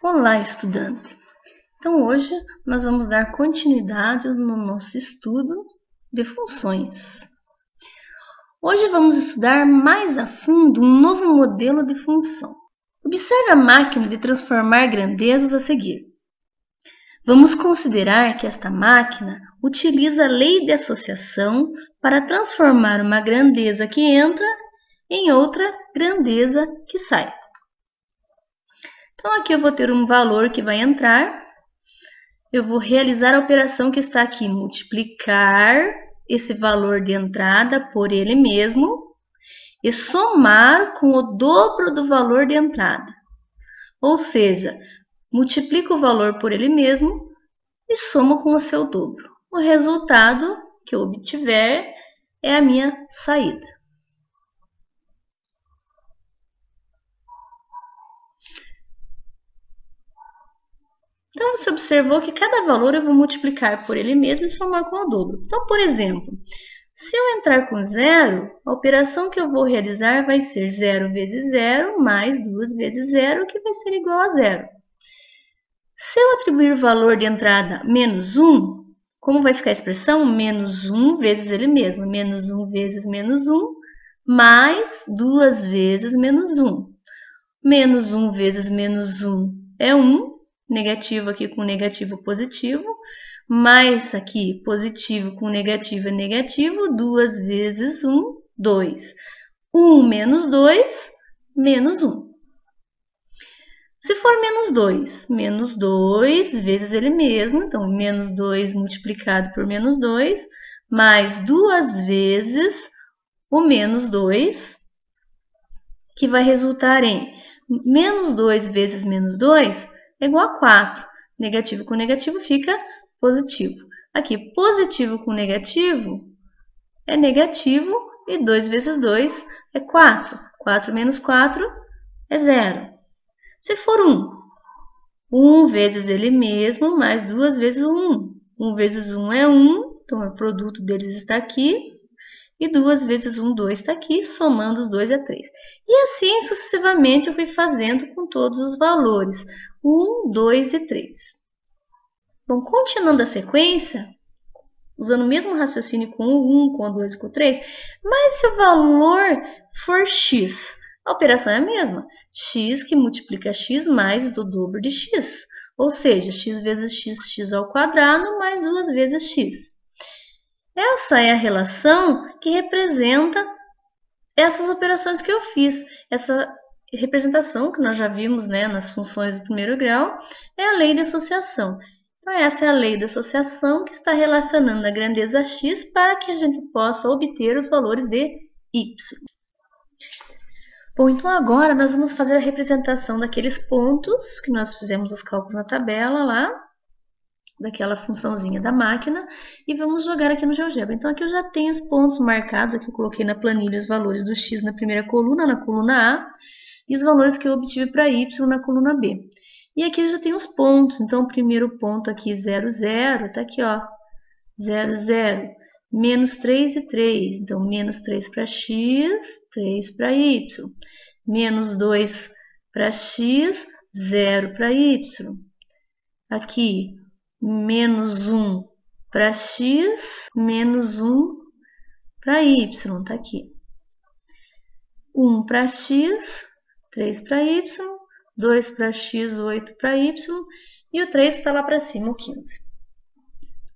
Olá, estudante! Então, hoje nós vamos dar continuidade no nosso estudo de funções. Hoje vamos estudar mais a fundo um novo modelo de função. Observe a máquina de transformar grandezas a seguir. Vamos considerar que esta máquina utiliza a lei de associação para transformar uma grandeza que entra em outra grandeza que sai. Então, aqui eu vou ter um valor que vai entrar. Eu vou realizar a operação que está aqui, multiplicar esse valor de entrada por ele mesmo e somar com o dobro do valor de entrada. Ou seja, multiplico o valor por ele mesmo e somo com o seu dobro. O resultado que eu obtiver é a minha saída. Então, você observou que cada valor eu vou multiplicar por ele mesmo e somar com o dobro. Então, por exemplo, se eu entrar com 0, a operação que eu vou realizar vai ser 0 vezes 0 mais 2 vezes 0, que vai ser igual a 0. Se eu atribuir o valor de entrada menos 1, como vai ficar a expressão? Menos 1 vezes ele mesmo. Menos 1 vezes menos 1, mais 2 vezes menos 1. Menos 1 vezes menos 1 é 1. Negativo aqui com negativo positivo, mais aqui positivo com negativo é negativo, 2 vezes 1, 2. 1 menos 2, menos 1. Se for menos 2 vezes ele mesmo, então menos 2 multiplicado por menos 2, mais 2 vezes o menos 2, que vai resultar em menos 2 vezes menos 2, é igual a 4. Negativo com negativo fica positivo. Aqui, positivo com negativo é negativo e 2 vezes 2 é 4. 4 menos 4 é 0. Se for 1, 1 vezes ele mesmo mais 2 vezes o 1. 1 vezes 1 é 1, então o produto deles está aqui. E 2 vezes 1, 2 está aqui, somando os dois é 3. E assim sucessivamente eu fui fazendo com todos os valores. 1, 2 e 3. Bom, continuando a sequência, usando o mesmo raciocínio com o 1, com o 2 e com o 3, mas se o valor for x, a operação é a mesma. X que multiplica x mais o dobro de x. Ou seja, x vezes x, x ao quadrado, mais 2 vezes x. Essa é a relação que representa essas operações que eu fiz. Essa representação que nós já vimos, né, nas funções do primeiro grau é a lei de associação. Então, essa é a lei de associação que está relacionando a grandeza x para que a gente possa obter os valores de y. Bom, então agora nós vamos fazer a representação daqueles pontos que nós fizemos os cálculos na tabela lá, daquela funçãozinha da máquina, e vamos jogar aqui no GeoGebra. Então, aqui eu já tenho os pontos marcados, aqui eu coloquei na planilha os valores do x na primeira coluna, na coluna A, e os valores que eu obtive para y na coluna B. E aqui eu já tenho os pontos, então o primeiro ponto aqui, 0, 0, está aqui, ó, 0, 0, menos 3 e 3, então menos 3 para x, 3 para y, menos 2 para x, 0 para y. Aqui, menos 1 para x, menos 1 para y, está aqui. 1 para x, 3 para y, 2 para x, 8 para y, e o 3 está lá para cima, o 15.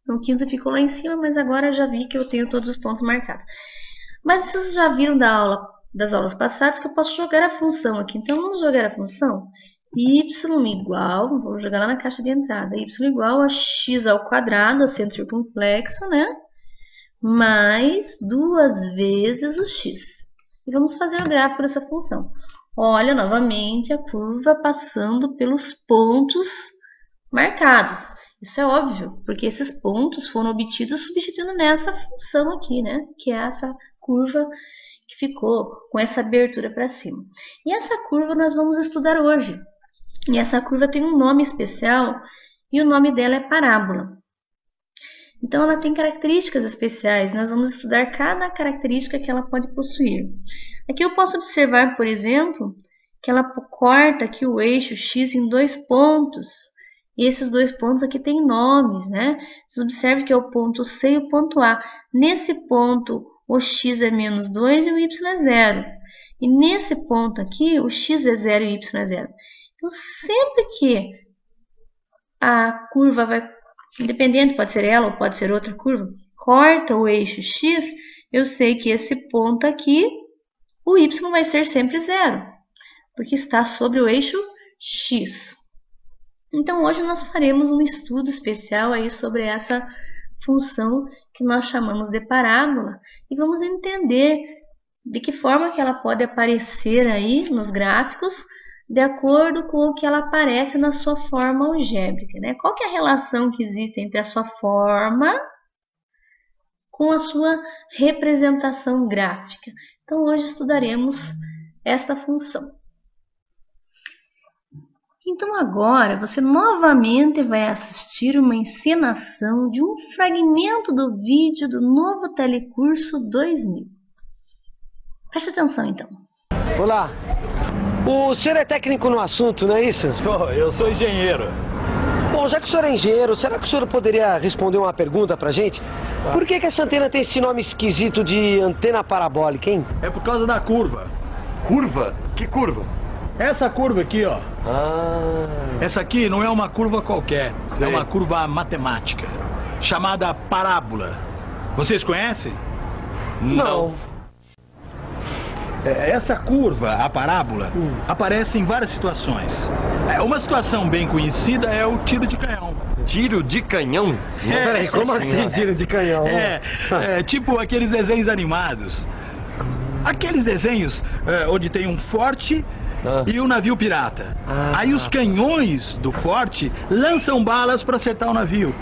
Então, o 15 ficou lá em cima, mas agora eu já vi que eu tenho todos os pontos marcados. Mas vocês já viram das aulas passadas que eu posso jogar a função aqui. Então, vamos jogar a função y igual, vou jogar lá na caixa de entrada, y igual a x ao quadrado, acento circunflexo, né? Mais 2 vezes o x. E vamos fazer o gráfico dessa função. Olha, novamente, a curva passando pelos pontos marcados. Isso é óbvio, porque esses pontos foram obtidos substituindo nessa função aqui, né? Que é essa curva que ficou com essa abertura para cima. E essa curva nós vamos estudar hoje. E essa curva tem um nome especial e o nome dela é parábola. Então, ela tem características especiais. Nós vamos estudar cada característica que ela pode possuir. Aqui eu posso observar, por exemplo, que ela corta aqui o eixo X em 2 pontos. E esses 2 pontos aqui têm nomes, né? Você observe que é o ponto C e o ponto A. Nesse ponto, o X é menos 2 e o Y é 0. E nesse ponto aqui, o X é 0 e o Y é 0. Então, sempre que a curva vai, independente, pode ser ela ou pode ser outra curva, corta o eixo X, eu sei que esse ponto aqui, o Y vai ser sempre 0, porque está sobre o eixo X. Então, hoje nós faremos um estudo especial aí sobre essa função que nós chamamos de parábola e vamos entender de que forma que ela pode aparecer aí nos gráficos de acordo com o que ela aparece na sua forma algébrica, né? Qual que é a relação que existe entre a sua forma com a sua representação gráfica? Então, hoje estudaremos esta função. Então, agora, você novamente vai assistir uma encenação de um fragmento do vídeo do novo Telecurso 2000. Preste atenção, então. Olá. O senhor é técnico no assunto, não é isso? Eu sou engenheiro. Bom, já que o senhor é engenheiro, será que o senhor poderia responder uma pergunta pra gente? Por que essa antena tem esse nome esquisito de antena parabólica, hein? É por causa da curva. Curva? Que curva? Essa curva aqui, ó. Essa aqui não é uma curva qualquer. Sei. É uma curva matemática, chamada parábola. Vocês conhecem? Não. Essa curva, a parábola, aparece em várias situações. Uma situação bem conhecida é o tiro de canhão. Tiro de canhão? Peraí, como assim tiro de canhão? Tipo aqueles desenhos animados. Aqueles desenhos onde tem um forte e um navio pirata. Aí os canhões do forte lançam balas para acertar o navio.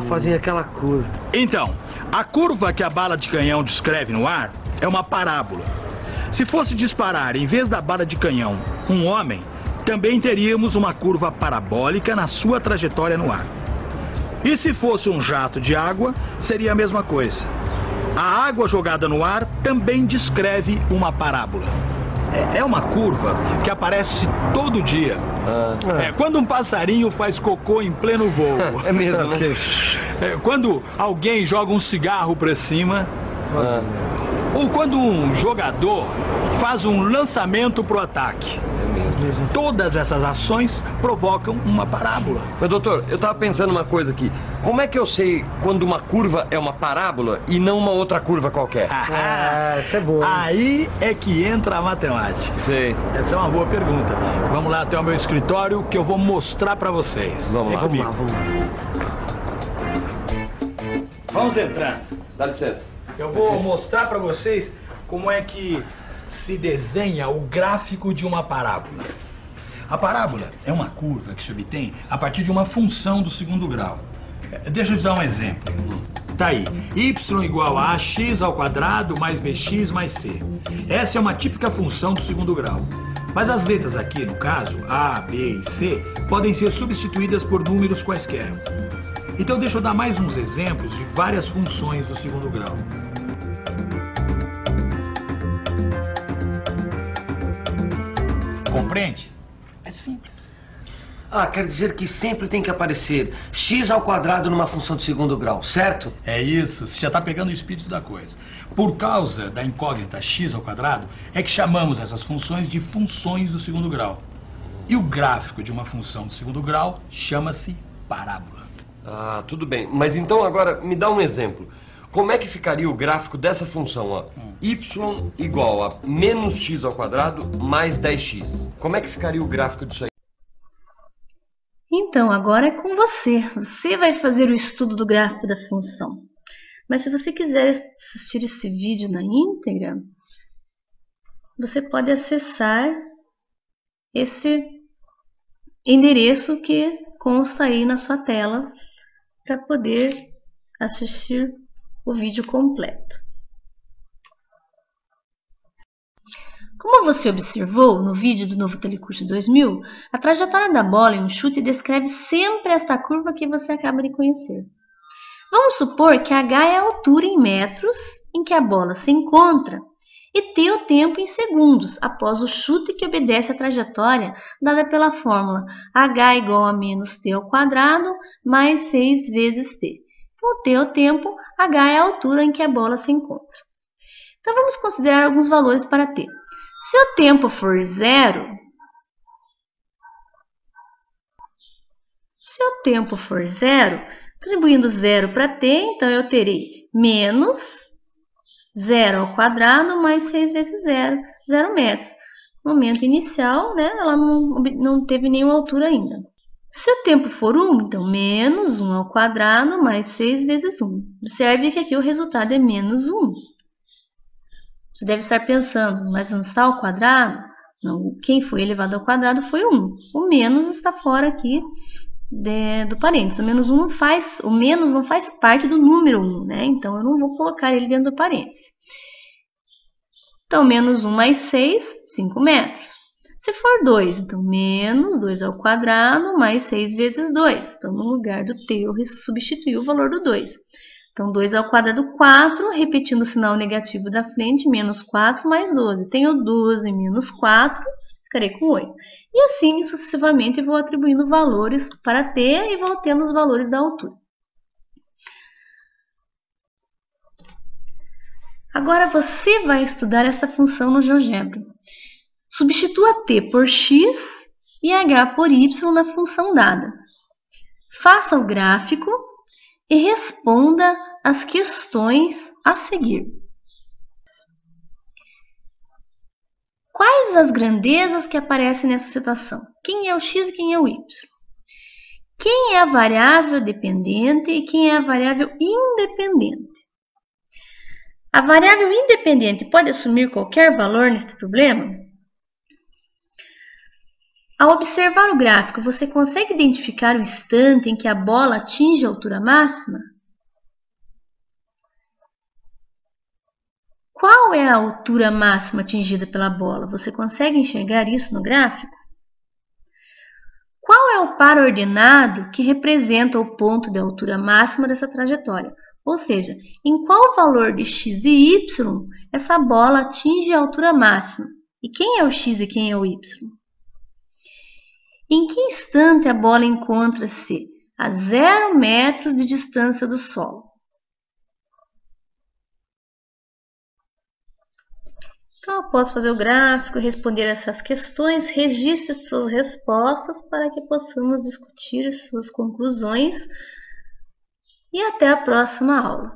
Fazem aquela curva. Então, a curva que a bala de canhão descreve no ar é uma parábola. Se fosse disparar, em vez da bala de canhão, um homem, também teríamos uma curva parabólica na sua trajetória no ar. E se fosse um jato de água, seria a mesma coisa. A água jogada no ar também descreve uma parábola. É uma curva que aparece todo dia. Quando um passarinho faz cocô em pleno voo. É mesmo, né? Quando alguém joga um cigarro para cima. Ou quando um jogador faz um lançamento pro ataque. É mesmo. Todas essas ações provocam uma parábola. Mas, doutor, eu tava pensando uma coisa aqui. Como é que eu sei quando uma curva é uma parábola e não uma outra curva qualquer? Isso é boa. Aí é que entra a matemática. Sei. Essa é uma boa pergunta. Vamos lá até o meu escritório que eu vou mostrar pra vocês. Vamos lá. Comigo. Vamos entrando. Dá licença. Eu vou mostrar para vocês como é que se desenha o gráfico de uma parábola. A parábola é uma curva que se obtém a partir de uma função do segundo grau. Deixa eu te dar um exemplo. Tá aí, y igual a ax ao quadrado mais bx mais c. Essa é uma típica função do segundo grau. Mas as letras aqui, no caso, a, b e c, podem ser substituídas por números quaisquer. Então deixa eu dar mais uns exemplos de várias funções do segundo grau. Compreende? É simples. Quer dizer que sempre tem que aparecer x ao quadrado numa função de segundo grau, certo? É isso, você já está pegando o espírito da coisa. Por causa da incógnita x ao quadrado, é que chamamos essas funções de funções do segundo grau. E o gráfico de uma função do segundo grau chama-se parábola. Tudo bem. Mas então agora me dá um exemplo. Como é que ficaria o gráfico dessa função, ó? Y igual a menos x ao quadrado mais 10x. Como é que ficaria o gráfico disso aí? Então, agora é com você. Você vai fazer o estudo do gráfico da função. Mas se você quiser assistir esse vídeo na íntegra, você pode acessar esse endereço que consta aí na sua tela para poder assistir o vídeo completo. Como você observou no vídeo do novo Telecurso 2000, a trajetória da bola em um chute descreve sempre esta curva que você acaba de conhecer. Vamos supor que h é a altura em metros em que a bola se encontra E T o tempo em segundos, após o chute que obedece à trajetória dada pela fórmula h igual a menos t ao quadrado mais 6 vezes t. Então, T é o tempo, h é a altura em que a bola se encontra. Então, vamos considerar alguns valores para T. Se o tempo for zero, atribuindo zero para T, então eu terei menos 0 ao quadrado mais 6 vezes 0, 0 metros. No momento inicial, né, ela não teve nenhuma altura ainda. Se o tempo for 1, então menos 1 ao quadrado mais 6 vezes 1. Observe que aqui o resultado é menos 1. Você deve estar pensando, mas não está ao quadrado? Não, quem foi elevado ao quadrado foi 1. O menos está fora aqui do parênteses. O menos não faz parte do número 1, né? Então, eu não vou colocar ele dentro do parênteses. Então, menos 1 mais 6, 5 metros. Se for 2, então, menos 2 ao quadrado mais 6 vezes 2. Então, no lugar do t, eu substituí o valor do 2. Então, 2 ao quadrado, 4, repetindo o sinal negativo da frente, menos 4 mais 12. Tenho 12 menos 4, ficarei com 8. E assim sucessivamente vou atribuindo valores para t e vou tendo os valores da altura. Agora você vai estudar esta função no GeoGebra. Substitua t por x e h por y na função dada. Faça o gráfico e responda as questões a seguir. Quais as grandezas que aparecem nessa situação? Quem é o x e quem é o y? Quem é a variável dependente e quem é a variável independente? A variável independente pode assumir qualquer valor neste problema? Ao observar o gráfico, você consegue identificar o instante em que a bola atinge a altura máxima? Qual é a altura máxima atingida pela bola? Você consegue enxergar isso no gráfico? Qual é o par ordenado que representa o ponto de altura máxima dessa trajetória? Ou seja, em qual valor de x e y essa bola atinge a altura máxima? E quem é o x e quem é o y? Em que instante a bola encontra-se a 0 metros de distância do solo? Então, após fazer o gráfico e responder essas questões, registre suas respostas para que possamos discutir suas conclusões. E até a próxima aula.